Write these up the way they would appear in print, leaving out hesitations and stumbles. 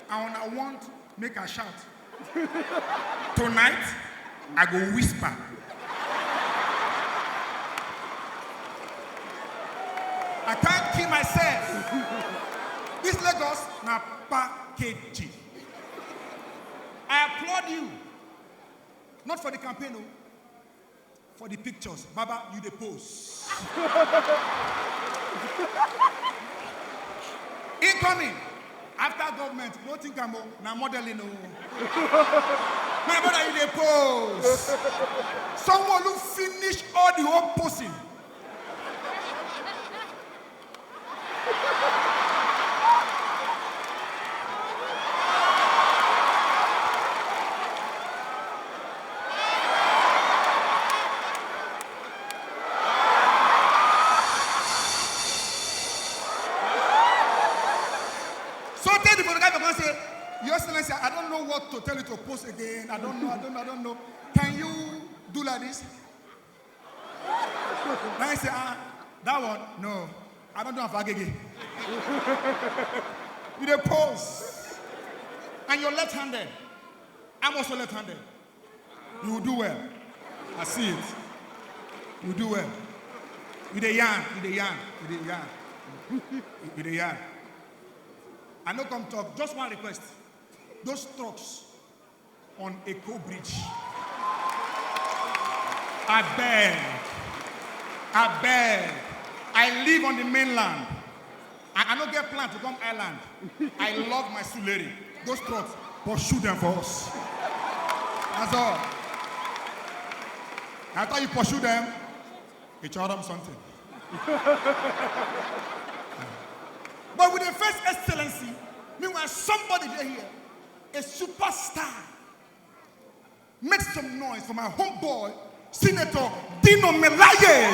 I want make a shout. Tonight, I go whisper. I can't kill myself. This Lagos na package. I applaud you. Not for the campaign, no. For the pictures. Baba, you the pose. Incoming. After government, no think I'm now modeling. No. My brother, you the pose. Someone who finish all the whole posing. I don't know what to tell you to post again. I don't know. Can you do like this? Then I say, that one? No. I don't know if I get it. You dey pose. And you're left-handed. I'm also left-handed. You will do well. I see it. You do well. You dey yarn. I no come talk. Just one request. Those trucks on Eco Bridge. I beg. I live on the mainland. I don't get plan to come island. I love my Sulere. Those trucks, pursue them for us. That's all. After you pursue them, you tell them something. But with the first excellency, meanwhile somebody there here, a superstar, make some noise for my homeboy, Senator Dino Melaye.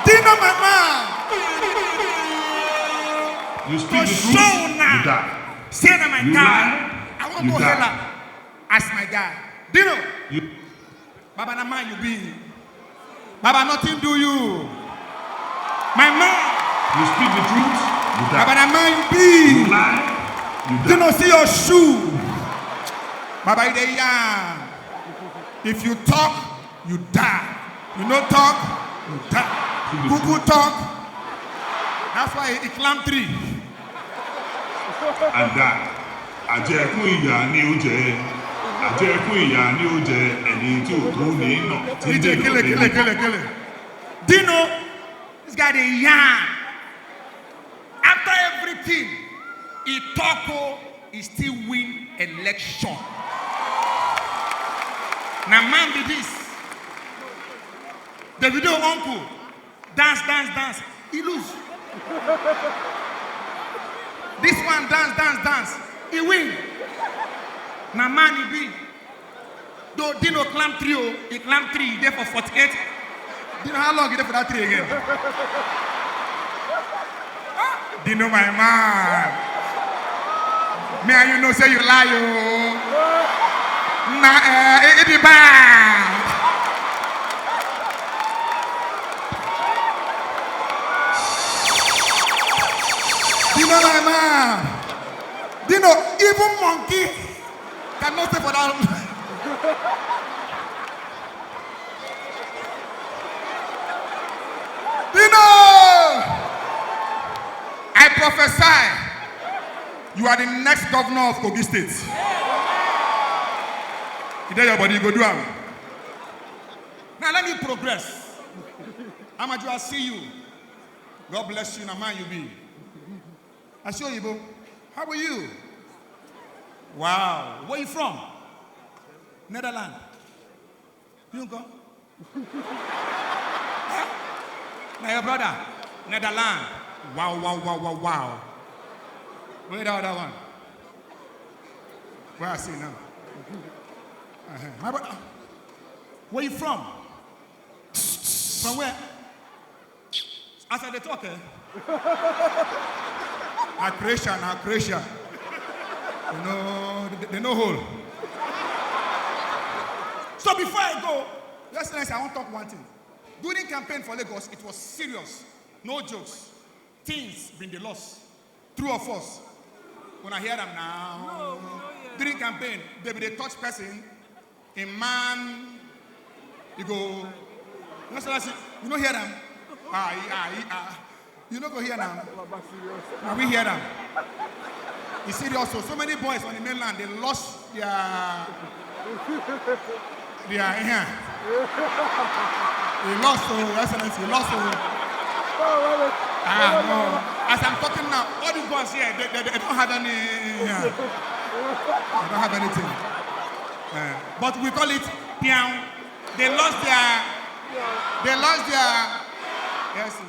Dino, my man. You speak the truth, you die. Say that my guy. I want to go hella as my guy. Dino. Baba na man you be. Baba nothing do you. My man. You speak the truth, you die. Baba na man you be. You lie, you die. Dino see your shoe. Baba you dey yarn. If you talk, you die. You no talk, you die. Google talk. That's why he climbed tree. And that. Àjẹkù ìyà ni ó jẹ. Àjẹkù ìyà ni ó jẹ. Ẹni tí ò tó ní nà. Kill it. Dino, this guy dey yarn. After everything, he talk, he still win election. Now man be this. The video uncle. Dance. He lose. This one dance. He win. Now man he be. Though Dino climb 3, he climb 3. He there for 48. Dino how long he there for that 3 again? Dino my man. Me and you know say you lie yo. Nah, it be bad. Dino my man. Dino, even monkey cannot stay for that. Dino, I prophesy, you are the next governor of Kogi State. You tell your body, you go do it. Now let me progress. Amaju, I see you. God bless you, na man you be. I show you, bro. How are you? Wow. Where you from? Netherlands. You go? Now your brother, Netherlands. Wow. Where the other one? Where I see now? My brother. Where you from? From where? As I talk, Croatia. You know, they no hole. So before I go, I want to talk one thing. During campaign for Lagos, it was serious. No jokes. Things been the loss. True or false? When I hear them now, No. during campaign, they be the touch person. A man, you go. You don't hear them. You don't go hear them. Now we hear them. You see, also so many boys on the mainland, they lost their They lost, Excellency, lost. No. As I'm talking now, all these boys here, they don't have any. They don't have anything. But we call it piang. They lost their. Yes.